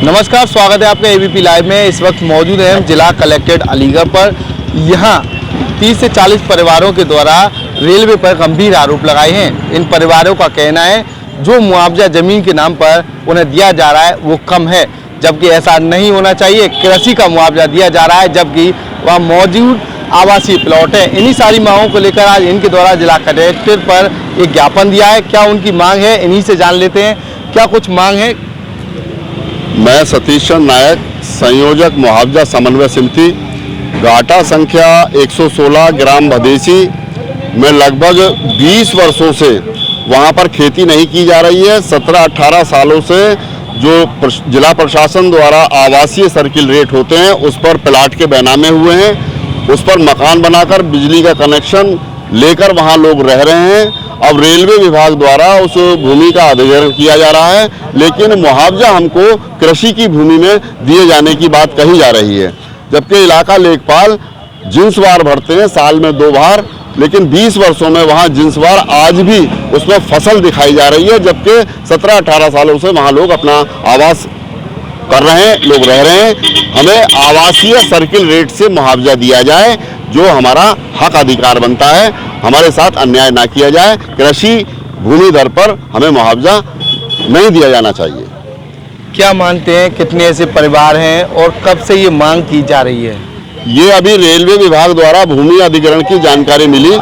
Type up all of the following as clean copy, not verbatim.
नमस्कार, स्वागत है आपका एबीपी लाइव में। इस वक्त मौजूद हैं हम जिला कलेक्ट्रेट अलीगढ़ पर। यहाँ 30 से 40 परिवारों के द्वारा रेलवे पर गंभीर आरोप लगाए हैं। इन परिवारों का कहना है जो मुआवजा जमीन के नाम पर उन्हें दिया जा रहा है वो कम है, जबकि ऐसा नहीं होना चाहिए। कृषि का मुआवजा दिया जा रहा है जबकि वहाँ मौजूद आवासीय प्लॉट है। इन्हीं सारी मांगों को लेकर आज इनके द्वारा जिला कलेक्ट्रेट पर एक ज्ञापन दिया है। क्या उनकी मांग है, इन्हीं से जान लेते हैं क्या कुछ मांग है। मैं सतीश चंद्र नायक, संयोजक मुआवजा समन्वय समिति, घाटा संख्या 116, ग्राम भदेसी में लगभग 20 वर्षों से वहां पर खेती नहीं की जा रही है। 17-18 सालों से जो जिला प्रशासन द्वारा आवासीय सर्किल रेट होते हैं उस पर प्लाट के बैनामे हुए हैं, उस पर मकान बनाकर बिजली का कनेक्शन लेकर वहां लोग रह रहे हैं। अब रेलवे विभाग द्वारा उस भूमि का अधिग्रहण किया जा रहा है, लेकिन मुआवजा हमको कृषि की भूमि में दिए जाने की बात कही जा रही है, जबकि इलाका लेखपाल जिन्सवार भरते हैं साल में 2 बार, लेकिन 20 वर्षों में वहाँ जिन्सवार आज भी उसमें फसल दिखाई जा रही है, जबकि 17-18 सालों से वहाँ लोग अपना आवास कर रहे हैं, लोग रह रहे हैं। हमें आवासीय सर्किल रेट से मुआवजा दिया जाए, जो हमारा हक अधिकार बनता है। हमारे साथ अन्याय ना किया जाए। कृषि भूमि दर पर हमें मुआवजा नहीं दिया जाना चाहिए। क्या मानते हैं कितने ऐसे परिवार हैं और कब से ये मांग की जा रही है? ये अभी रेलवे विभाग द्वारा भूमि अधिग्रहण की जानकारी मिली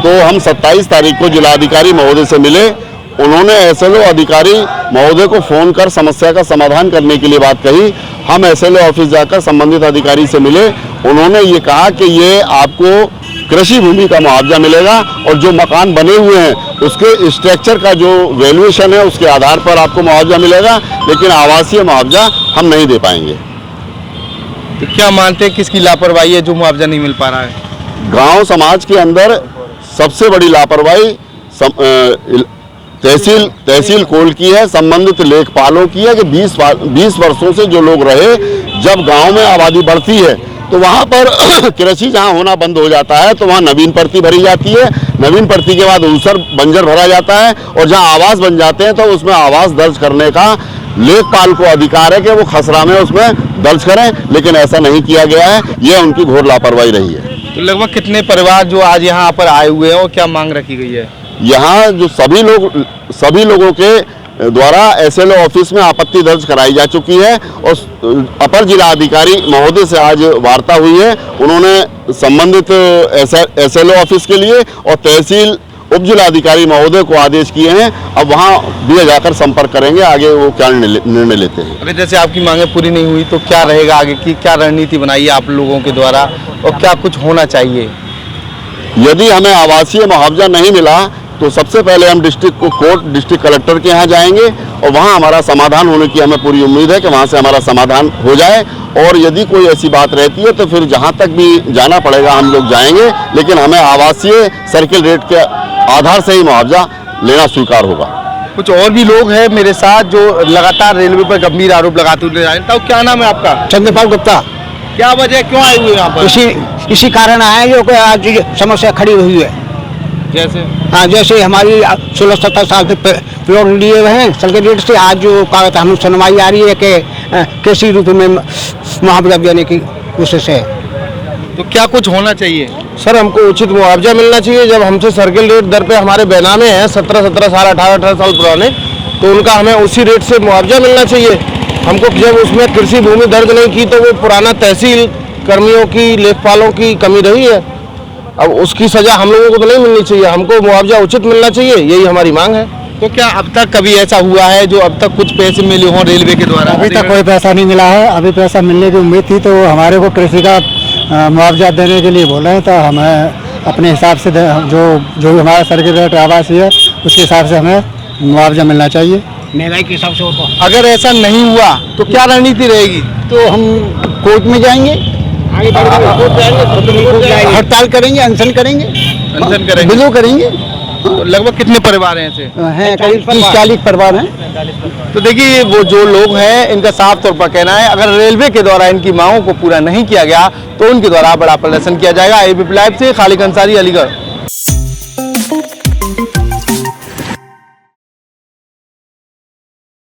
तो हम 27 तारीख को जिलाधिकारी महोदय से मिले। उन्होंने एसएलओ अधिकारी महोदय को फोन कर समस्या का समाधान करने के लिए बात कही। हम एसएलओ ऑफिस जाकर संबंधित अधिकारी से मिले। उन्होंने ये कहा कि ये आपको कृषि भूमि का मुआवजा मिलेगा और जो मकान बने हुए हैं उसके स्ट्रक्चर का जो वैल्यूएशन है उसके आधार पर आपको मुआवजा मिलेगा, लेकिन आवासीय मुआवजा हम नहीं दे पाएंगे। तो क्या मानते हैं किसकी लापरवाही है जो मुआवजा नहीं मिल पा रहा है? गांव समाज के अंदर सबसे बड़ी लापरवाही तहसील कोल की है, संबंधित लेखपालों की है कि 20 वर्षों से जो लोग रहे, जब गांव में आबादी बढ़ती है तो वहाँ पर कृषि जहाँ होना बंद हो जाता है तो वहाँ नवीन प्रति भरी जाती है। नवीन प्रति के बाद ऊसर बंजर भरा जाता है और जहाँ आवास बन जाते हैं तो उसमें आवास दर्ज करने का लेखपाल को अधिकार है कि वो खसरा में उसमें दर्ज करें, लेकिन ऐसा नहीं किया गया है। ये उनकी घोर लापरवाही रही है। तो लगभग कितने परिवार जो आज यहाँ पर आए हुए हैं और क्या मांग रखी गई है? यहाँ जो सभी लोगों के द्वारा एसएलओ ऑफिस में आपत्ति दर्ज कराई जा चुकी है और अपर जिला अधिकारी महोदय से आज वार्ता हुई है। उन्होंने संबंधित एसएलओ ऑफिस के लिए और तहसील उप जिलाधिकारी महोदय को आदेश किए हैं। अब वहां भी जाकर संपर्क करेंगे, आगे वो क्या निर्णय लेते हैं। अगर जैसे आपकी मांगे पूरी नहीं हुई तो क्या रहेगा आगे की, क्या रणनीति बनाई है आप लोगों के द्वारा और क्या कुछ होना चाहिए? यदि हमें आवासीय मुआवजा नहीं मिला तो सबसे पहले हम डिस्ट्रिक्ट कलेक्टर के यहाँ जाएंगे और वहाँ हमारा समाधान होने की हमें पूरी उम्मीद है कि वहाँ से हमारा समाधान हो जाए। और यदि कोई ऐसी बात रहती है तो फिर जहाँ तक भी जाना पड़ेगा हम लोग जाएंगे, लेकिन हमें आवासीय सर्किल रेट के आधार से ही मुआवजा लेना स्वीकार होगा। कुछ और भी लोग हैं मेरे साथ जो लगातार रेलवे पर गंभीर आरोप लगाते हुए आए। तो क्या नाम है आपका? चंद्रपाल गुप्ता। क्या वजह, क्यों आए हुए यहाँ पर? इसी कारण आए जो कि आज समस्या खड़ी हुई है। जैसे हाँ, जैसे हमारी 16-17 साल से प्लॉट लिए हुए हैं सर्किल रेट से। आज जो कागज हम सुनवाई आ रही है कि कृषि रूप में मुआवजा देने की कोशिश है। तो क्या कुछ होना चाहिए? सर, हमको उचित मुआवजा मिलना चाहिए। जब हमसे सर्किल रेट दर पे हमारे बैनामे हैं 17-17 साल 18-18 साल पुराने, तो उनका हमें उसी रेट से मुआवजा मिलना चाहिए हमको। जब उसमें कृषि भूमि दर्ज नहीं की तो वो पुराना तहसील कर्मियों की, लेखपालों की कमी रही है। अब उसकी सजा हम लोगों को तो नहीं मिलनी चाहिए, हमको मुआवजा उचित मिलना चाहिए, यही हमारी मांग है। तो क्या अब तक कभी ऐसा हुआ है जो अब तक कुछ पैसे मिले हों रेलवे के द्वारा? अभी तक कोई पैसा नहीं मिला है। अभी पैसा मिलने की उम्मीद थी तो हमारे को कृषि का मुआवजा देने के लिए बोले हैं, तो हमें अपने हिसाब से जो हमारा सर्किल रेट आवासीय है उसके हिसाब से हमें मुआवजा मिलना चाहिए, महंगाई के हिसाब से होता। अगर ऐसा नहीं हुआ तो क्या रणनीति रहेगी? तो हम कोर्ट में जाएंगे, हड़ताल करेंगे, अनशन करेंगे, विरोध करेंगे। तो लगभग कितने परिवार हैं ऐसे? हैं करीब 30-40 परिवार हैं। तो देखिए वो जो लोग हैं इनका साफ तौर पर कहना है अगर रेलवे के द्वारा इनकी मांगों को पूरा नहीं किया गया तो उनके द्वारा बड़ा प्रदर्शन किया जाएगा। एबीपी लाइव से खालिद अंसारी, अलीगढ़।